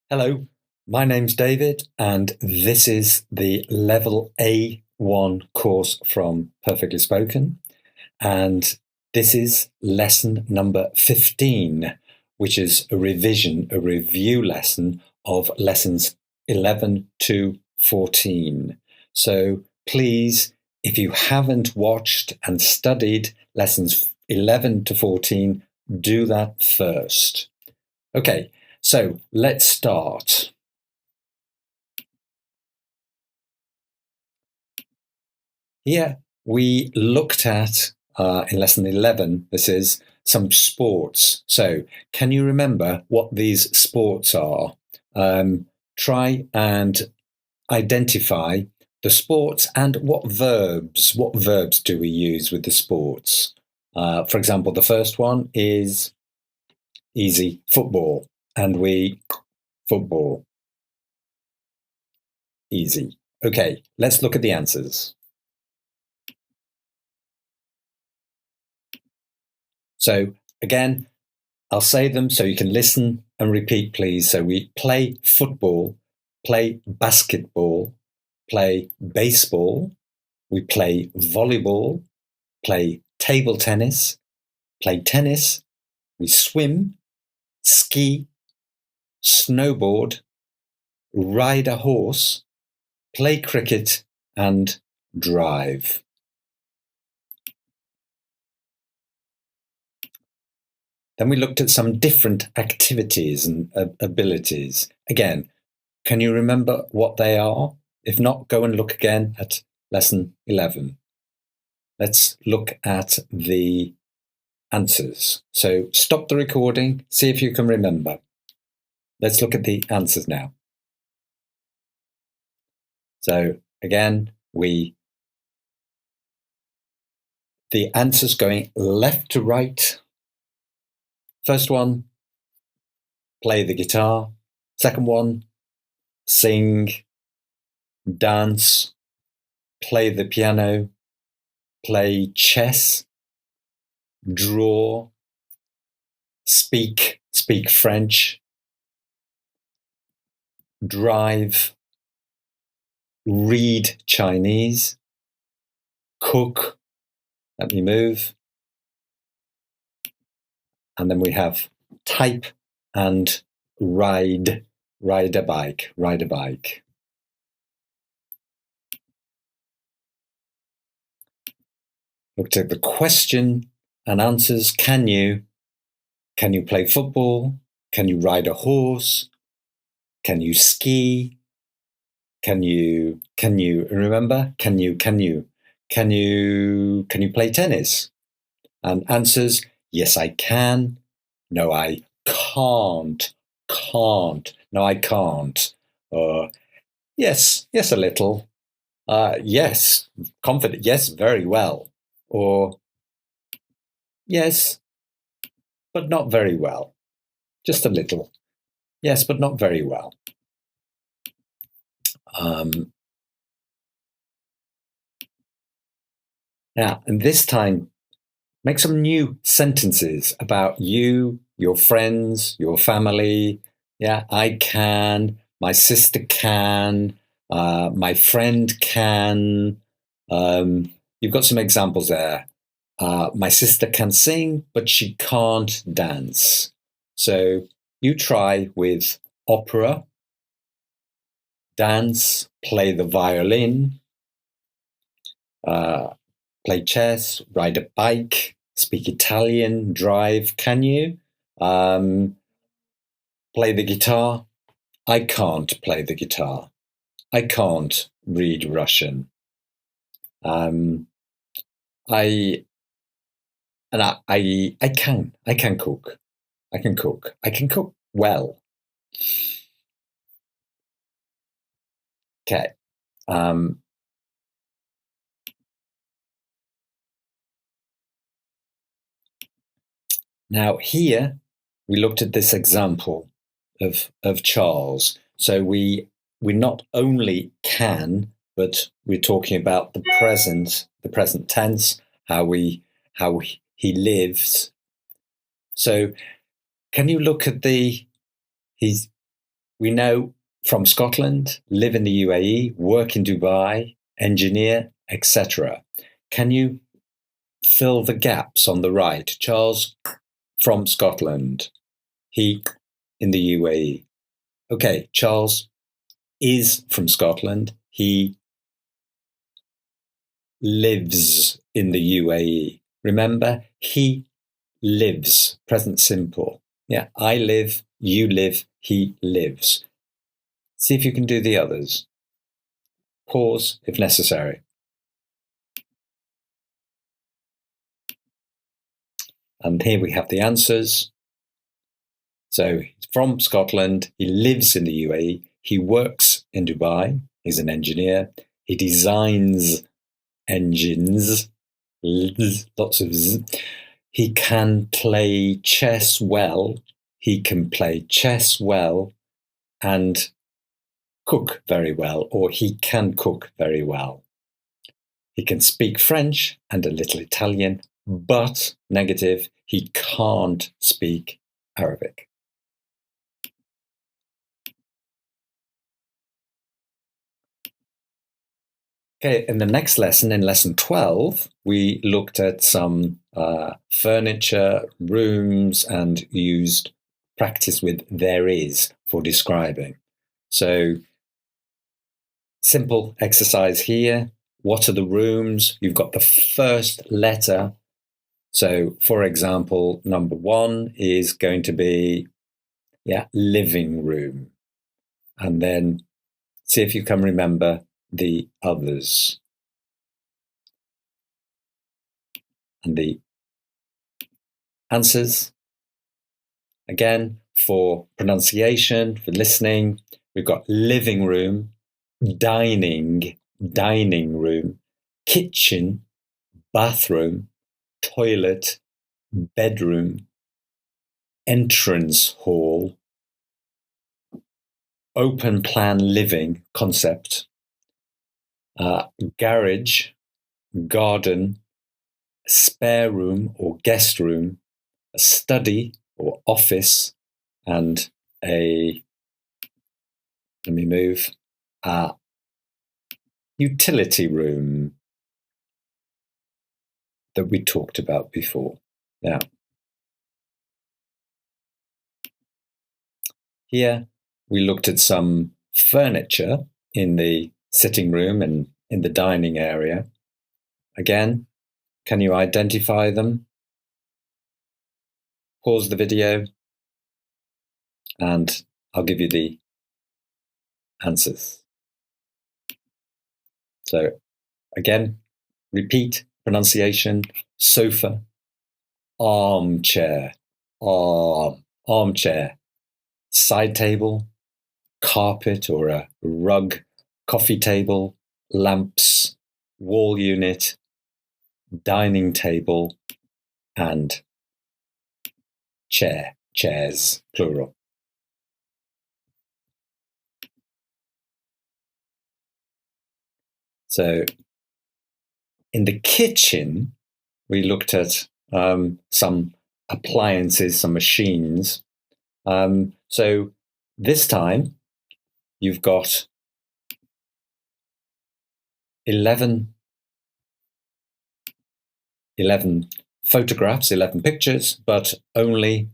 Hello, my name's David, and this is the Level A1 course from Perfectly Spoken. And this is lesson number 15, which is a review lesson of lessons 11 to 14. So please, if you haven't watched and studied lessons 11 to 14, do that first. Okay, so let's start. Here we looked at, in lesson 11, this is some sports. So can you remember what these sports are? Try and identify the sports and what verbs do we use with the sports? For example, the first one is easy, football, and football. Easy. Okay, let's look at the answers. So again, I'll say them so you can listen and repeat, please. So we play football, play basketball, play baseball, we play volleyball, play table tennis, play tennis, we swim, ski, snowboard, ride a horse, play cricket, and drive. Then we looked at some different activities and abilities. Again, can you remember what they are? If not, go and look again at lesson 11. Let's look at the answers. So stop the recording, see if you can remember. Let's look at the answers now. So again, the answers going left to right. First one, play the guitar. Second one, sing, dance, play the piano, play chess, draw, speak French, drive, read Chinese, cook, let me move, and then we have type and ride a bike. Looked at the question and answers. Can you play football? Can you ride a horse? Can you ski? Can you remember? Can you play tennis? And answers, yes, I can. No, I can't. No, I can't. Yes, a little. Yes, confident. Yes, very well. Or yes, but not very well. Just a little. Yes, but not very well. Now, and this time, make some new sentences about you, your friends, your family. Yeah, I can, my sister can, my friend can. You've got some examples there. My sister can sing, but she can't dance. So you try with opera, dance, play the violin, play chess, ride a bike, speak Italian, drive. Can you? Play the guitar. I can't play the guitar. I can't read Russian. I can cook. I can cook. I can cook well. Okay. Now here we looked at this example of Charles. So we not only can, but we're talking about the present tense, how we how he lives. So can you look at we know from Scotland, live in the UAE, work in Dubai, engineer, etc. Can you fill the gaps on the right? Charles from Scotland, he in the UAE. Okay, Charles is from Scotland, he lives in the UAE. Remember, he lives, present simple. Yeah, I live, you live, he lives. See if you can do the others. Pause if necessary. And here we have the answers. So he's from Scotland, he lives in the UAE, he works in Dubai, he's an engineer, he designs engines, lots of z. He can play chess well, he can play chess well and cook very well, or he can cook very well. He can speak French and a little Italian, but negative, he can't speak Arabic. Okay, in the next lesson, in lesson 12, we looked at some furniture, rooms, and used practice with there is for describing. So, simple exercise here. What are the rooms? You've got the first letter. So, for example, number 1 is going to be, living room. And then see if you can remember the others. And the answers, again, for pronunciation, for listening, we've got living room, dining room, kitchen, bathroom, toilet, bedroom, entrance hall, open plan living concept, garage, garden, spare room or guest room, a study or office, and a utility room that we talked about before. Now, here we looked at some furniture in the sitting room and in the dining area. Again, can you identify them? Pause the video and I'll give you the answers. So again, repeat pronunciation: sofa, armchair, armchair, side table, carpet or a rug, coffee table, lamps, wall unit, dining table, and chairs, plural. So in the kitchen, we looked at some appliances, some machines. So this time you've got 11 photographs, 11 pictures, but only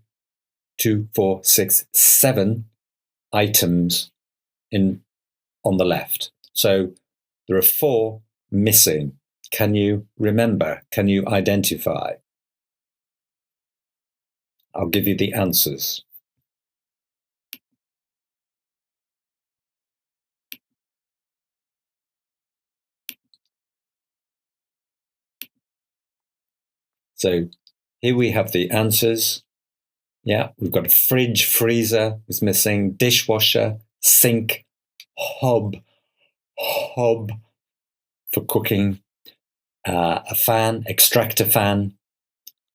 2, 4, 6, 7 items on the left. So there are 4 missing. Can you remember? Can you identify? I'll give you the answers. So here we have the answers. Yeah, we've got a fridge, freezer is missing, dishwasher, sink, hob for cooking, a fan, extractor fan,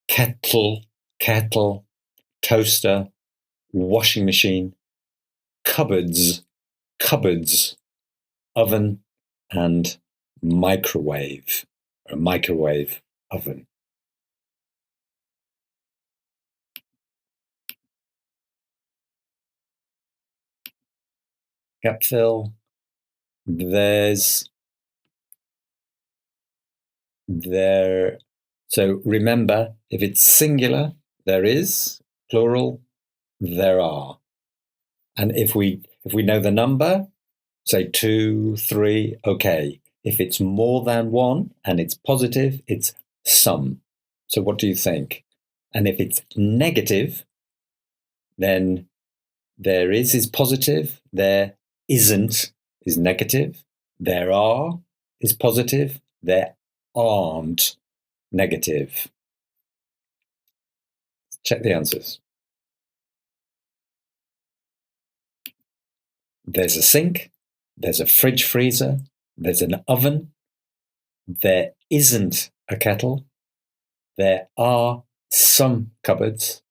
kettle, toaster, washing machine, cupboards, oven, and microwave, or microwave oven. Gap fill. There's there. So remember, if it's singular, there is. Plural, there are. And if we know the number, say 2, 3, okay. If it's more than one and it's positive, it's some. So what do you think? And if it's negative, then there is positive, there isn't is negative, there are is positive, there aren't negative. Check the answers. There's a sink, there's a fridge freezer, there's an oven, there isn't a kettle, there are some cupboards,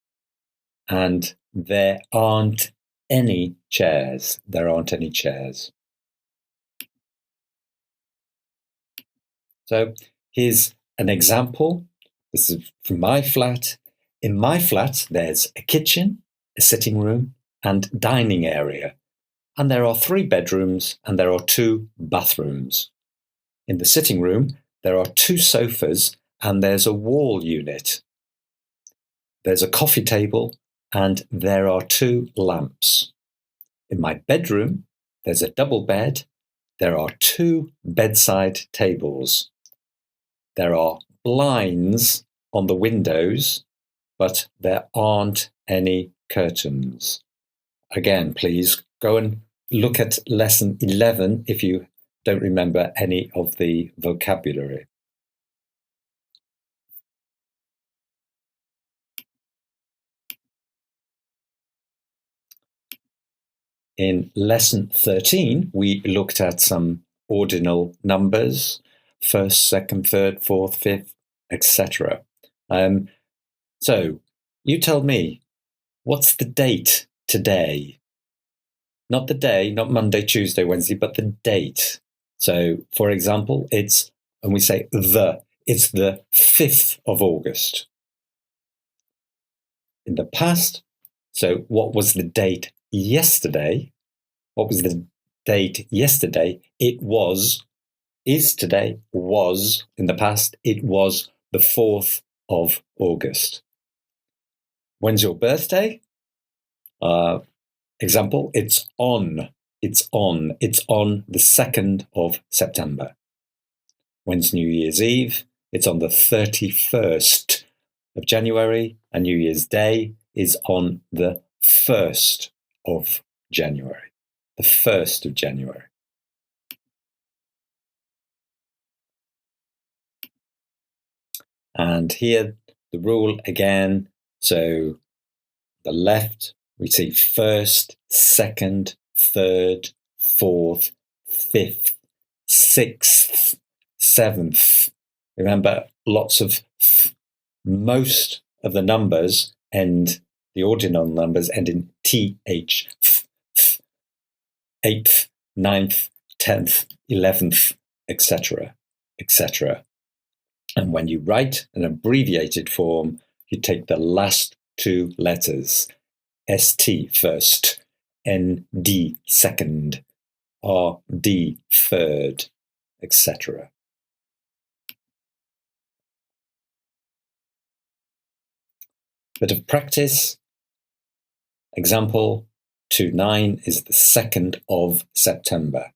and there aren't any chairs. There aren't any chairs. So here's an example. This is from my flat. In my flat, there's a kitchen, a sitting room, and dining area. And there are 3 bedrooms and there are 2 bathrooms. In the sitting room, there are 2 sofas and there's a wall unit. There's a coffee table and there are 2 lamps. In my bedroom, there's a double bed. There are 2 bedside tables. There are blinds on the windows, but there aren't any curtains. Again, please go and look at lesson 11 if you don't remember any of the vocabulary. In lesson 13, we looked at some ordinal numbers, first, second, third, fourth, fifth, etc. So you tell me, what's the date today? Not the day, not Monday, Tuesday, Wednesday, but the date. So, for example, it's, and we say it's the 5th of August. In the past, so what was the date yesterday? What was the date yesterday? It was, is today, was in the past, it was the 4th of August. When's your birthday? Example, it's on the 2nd of September. When's New Year's Eve? It's on the 31st of January, and New Year's Day is on the 1st of January. The 1st of January. And here, the rule again, so the left, we see 1st, 2nd, 3rd, 4th, 5th, 6th, 7th. Remember, lots of most of the numbers end, the ordinal numbers end in th, 8th, 9th, 10th, 11th, etc., etc. And when you write an abbreviated form, you take the last 2 letters, ST first, ND second, RD third, etc. Bit of practice. Example 2-9 is the 2nd of September.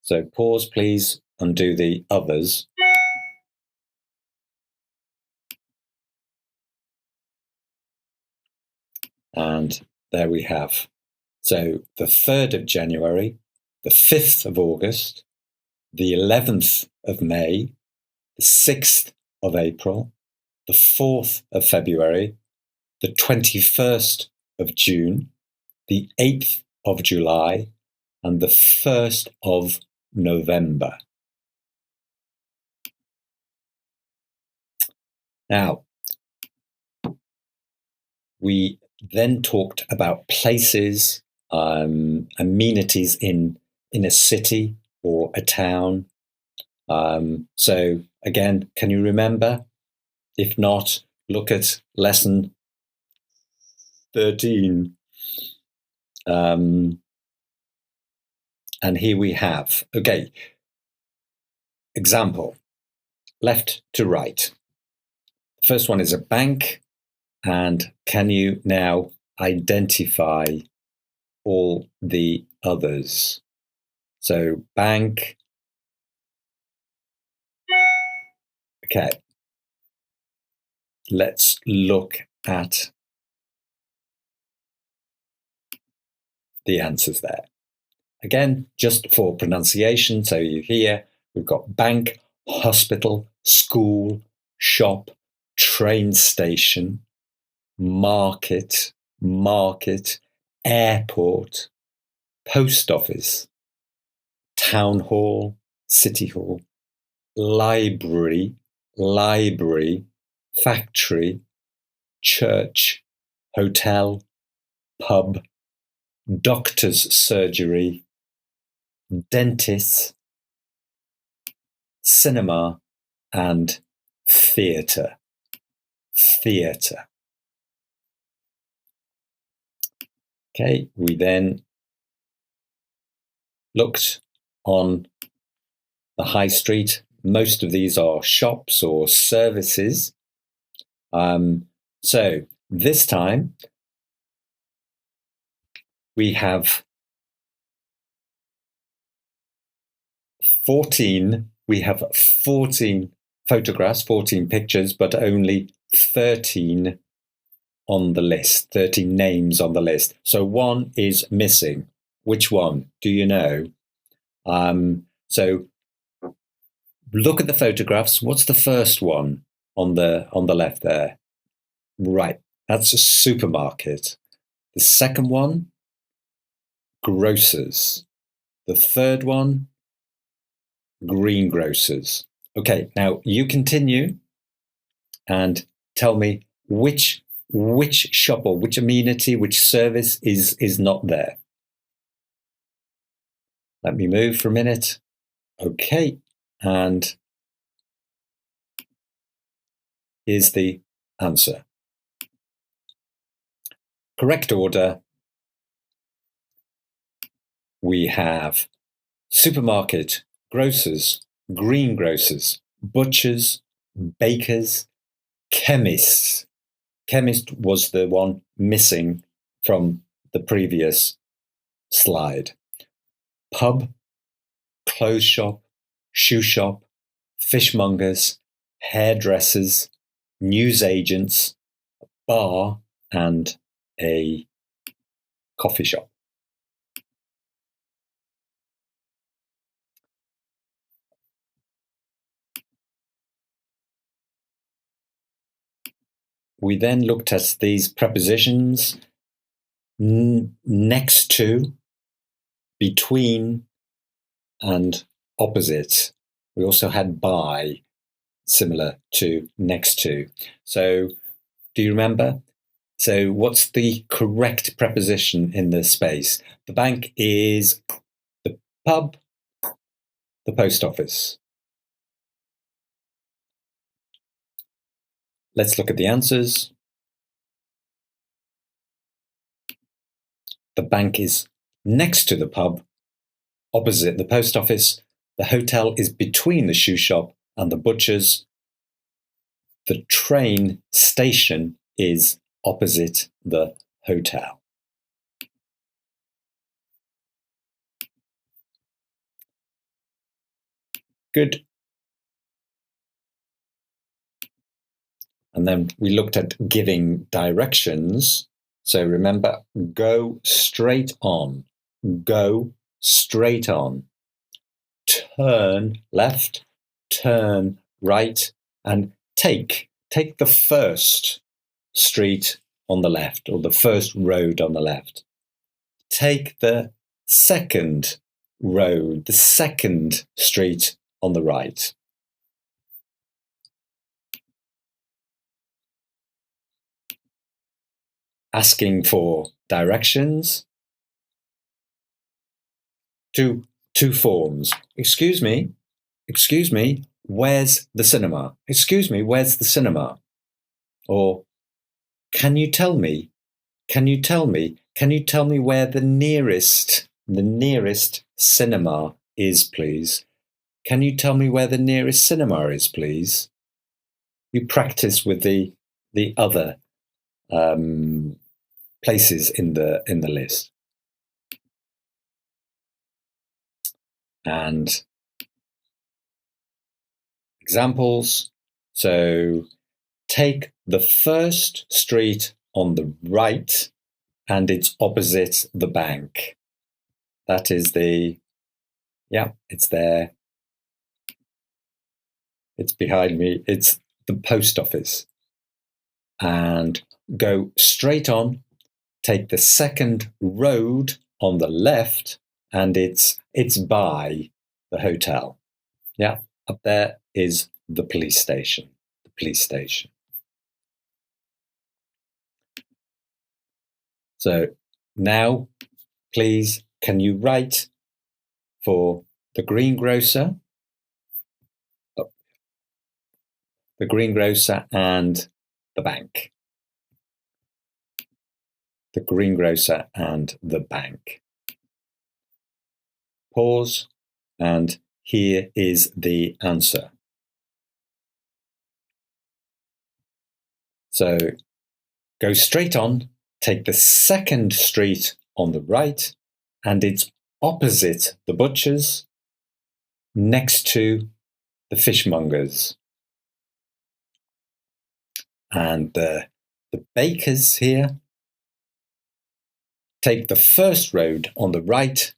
So pause, please, undo the others. And there we have. So the 3rd of January, the 5th of August, the 11th of May, the 6th of April, the 4th of February, the 21st of June, the 8th of July, and the 1st of November. Now, we then talked about places, amenities in a city or a town. So again, can you remember? If not, look at lesson 13. And here we have, okay, example, left to right. First one is a bank. And can you now identify all the others? So bank. Okay. Let's look at the answers there. Again, just for pronunciation, so you hear, we've got bank, hospital, school, shop, train station, market, airport, post office, town hall, city hall, library, factory, church, hotel, pub, doctor's surgery, dentist, cinema, and theatre. Okay, we then looked on the high street. Most of these are shops or services. So this time we have 14 photographs, 14 pictures, but only 13 on the list, 13 names on the list. So one is missing. Which one? Do you know? So look at the photographs. What's the first one on the left there? Right, that's a supermarket. The second one, grocers. The third one, greengrocers. Okay, now you continue and tell me which shop or which amenity, which service is not there. Let me move for a minute. Okay, and here's the answer. Correct order. We have supermarket, grocers, greengrocers, butchers, bakers, chemists. Chemist was the one missing from the previous slide. Pub, clothes shop, shoe shop, fishmongers, hairdressers, newsagents, bar, and a coffee shop. We then looked at these prepositions next to, between, and opposite. We also had by, similar to next to. So do you remember? So what's the correct preposition in this space? The bank is the pub, the post office. Let's look at the answers. The bank is next to the pub, opposite the post office. The hotel is between the shoe shop and the butcher's. The train station is opposite the hotel. Good. And then we looked at giving directions. So remember, go straight on. Go straight on. Turn left, turn right, and take the first street on the left, or the first road on the left. Take the second road, the second street on the right. Asking for directions. Two forms. Excuse me, where's the cinema? Excuse me, where's the cinema? Or can you tell me Can you tell me where the nearest cinema is, please? Can you tell me where the nearest cinema is, please? You practice with the other places in the list. And examples. So take the first street on the right and it's opposite the bank. That is it's there. It's behind me. It's the post office. And go straight on, take the second road on the left, and it's by the hotel. Yeah, up there is the police station. The police station. So now, please, can you write for the greengrocer? The greengrocer and the bank. The greengrocer and the bank. Pause, and here is the answer. So go straight on, take the second street on the right, and it's opposite the butchers, next to the fishmongers. And the bakers here, take the first road on the right.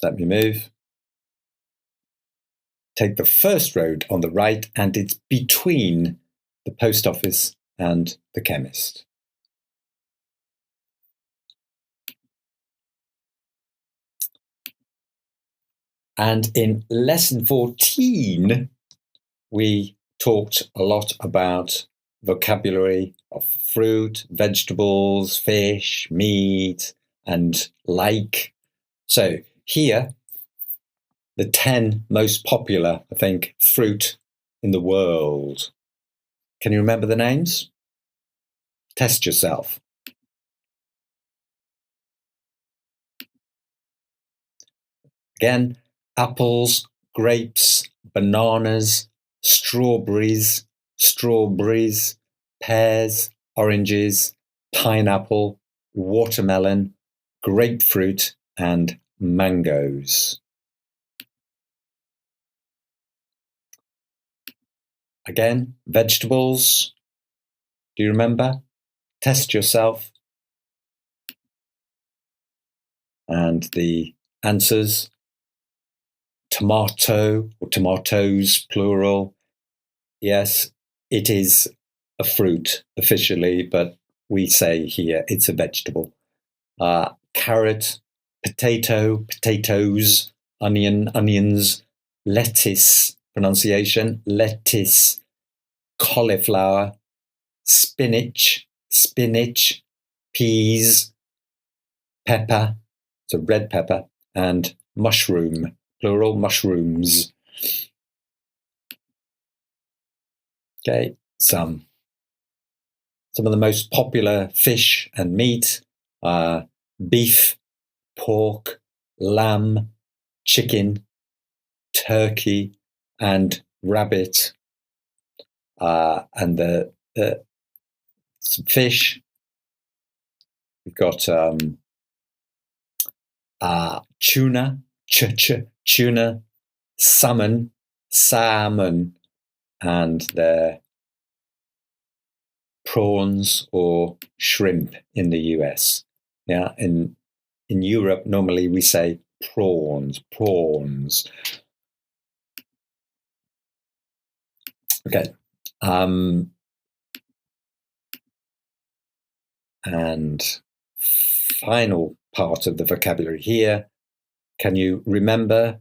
Let me move. Take the first road on the right, and it's between the post office and the chemist. And in lesson 14, we talked a lot about vocabulary of fruit, vegetables, fish, meat, and like. So here, the 10 most popular, I think, fruit in the world. Can you remember the names? Test yourself. Again, apples, grapes, bananas, strawberries, pears, oranges, pineapple, watermelon, grapefruit, and mangoes. Again, vegetables. Do you remember? Test yourself. And the answers: tomato or tomatoes, plural. Yes, it is a fruit officially, but we say here it's a vegetable. Carrot, potato, potatoes, onion, onions, lettuce, pronunciation, lettuce, cauliflower, spinach, peas, pepper, so red pepper, and mushroom, plural, mushrooms. Okay, some of the most popular fish and meat are beef, pork, lamb, chicken, turkey, and rabbit. And the some fish. We've got tuna, tuna, salmon, and the prawns or shrimp in the US. Yeah, in Europe, normally we say prawns. Okay. And final part of the vocabulary here. Can you remember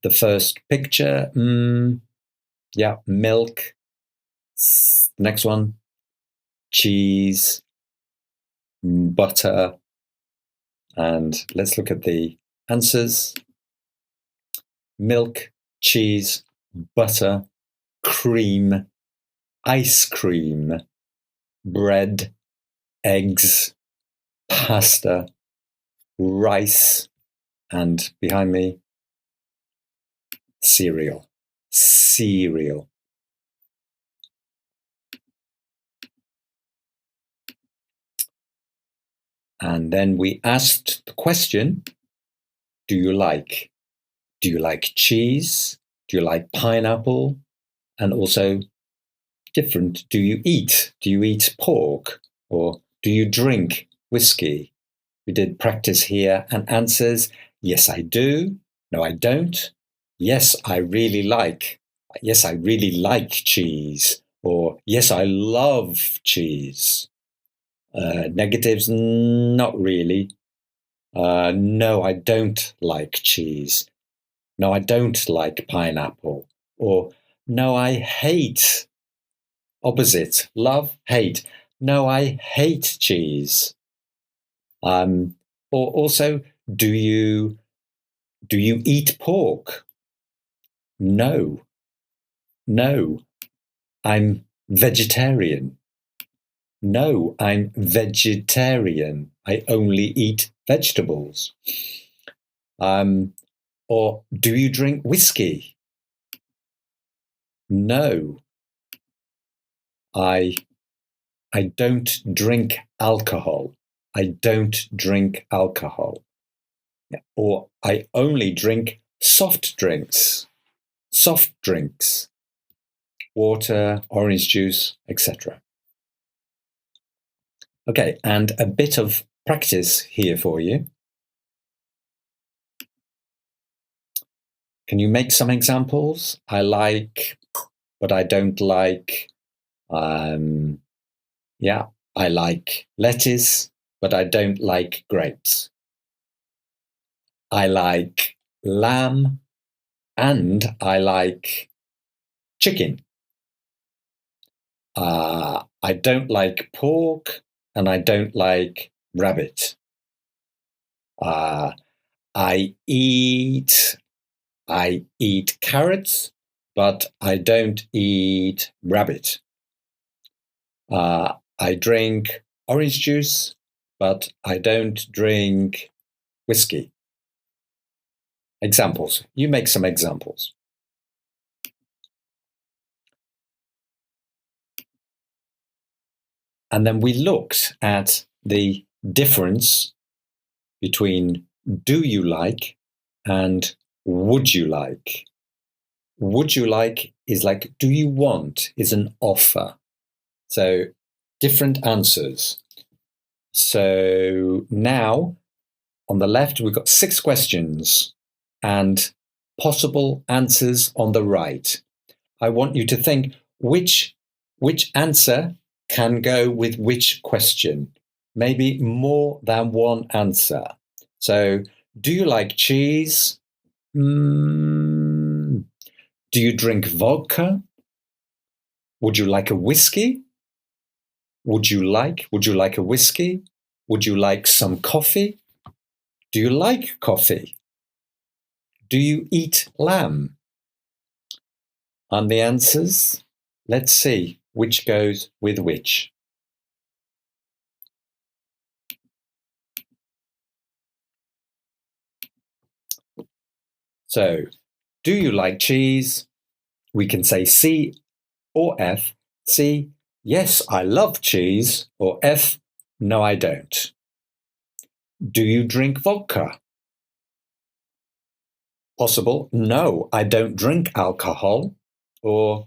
the first picture? Yeah, milk. Next one, cheese, butter. And let's look at the answers. Milk, cheese, butter, cream, ice cream, bread, eggs, pasta, rice, and behind me, cereal. Cereal. And then we asked the question, do you like? Do you like cheese? Do you like pineapple? And also different, do you eat? Do you eat pork? Or do you drink whiskey? We did practice here and answers. Yes, I do. No, I don't. Yes, I really like. Yes, I really like cheese. Or yes, I love cheese. Negatives, not really. No, I don't like cheese. No, I don't like pineapple. Or no, I hate. Opposite, love, hate. No, I hate cheese. Or also, do you eat pork? No, no, I'm vegetarian. No, I'm vegetarian. I only eat vegetables. Or do you drink whiskey? No, I don't drink alcohol. I don't drink alcohol. Or I only drink soft drinks. Soft drinks. Water, orange juice, etc. Okay, and a bit of practice here for you. Can you make some examples? I like, but I don't like. Yeah, I like lettuce, but I don't like grapes. I like lamb and I like chicken. I don't like pork and I don't like rabbit. I eat carrots, but I don't eat rabbit. I drink orange juice, but I don't drink whiskey. Examples. You make some examples. And then we looked at the difference between do you like and would you like. Would you like is like do you want is an offer. So different answers. So now on the left, we've got 6 questions and possible answers on the right. I want you to think which answer can go with which question. Maybe more than one answer. So, do you like cheese? Do you drink vodka? Would you like a whiskey? Would you like a whiskey? Would you like some coffee? Do you like coffee? Do you eat lamb? And the answers, let's see which goes with which. So, do you like cheese? We can say C or F. C, yes, I love cheese. Or F, no, I don't. Do you drink vodka? Possible, no, I don't drink alcohol. Or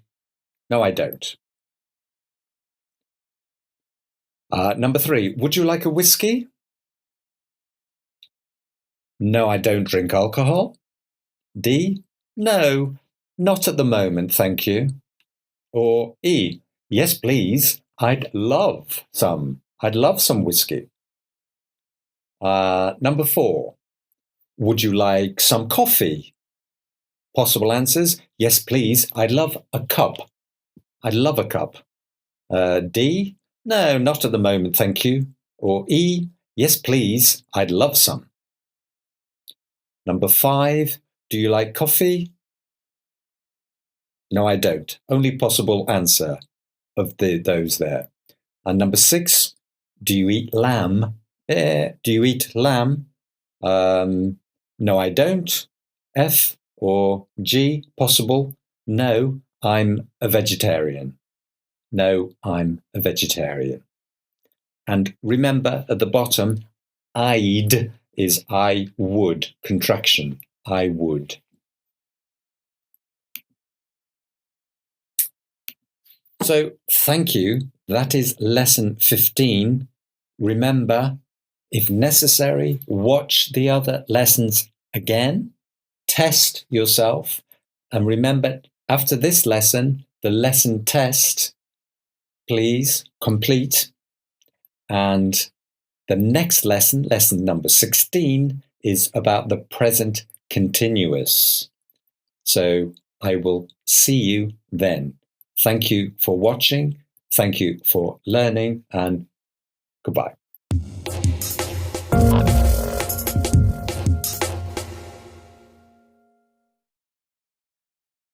no, I don't. Number 3, would you like a whiskey? No, I don't drink alcohol. D, no, not at the moment, thank you. Or E, yes, please, I'd love some. I'd love some whiskey. Number 4, would you like some coffee? Possible answers, yes, please, I'd love a cup. I'd love a cup. D, no, not at the moment, thank you. Or E, yes, please, I'd love some. Number 5, do you like coffee? No, I don't. Only possible answer of those there. And number 6, do you eat lamb? Do you eat lamb? No, I don't. F or G, possible. No, I'm a vegetarian. No, I'm a vegetarian. And remember at the bottom, I'd is I would, contraction, I would. So thank you. That is lesson 15. Remember, if necessary, watch the other lessons again, test yourself, and remember, after this lesson, the lesson test, please complete. And the next lesson, lesson number 16, is about the present continuous. So I will see you then. Thank you for watching. Thank you for learning, and goodbye.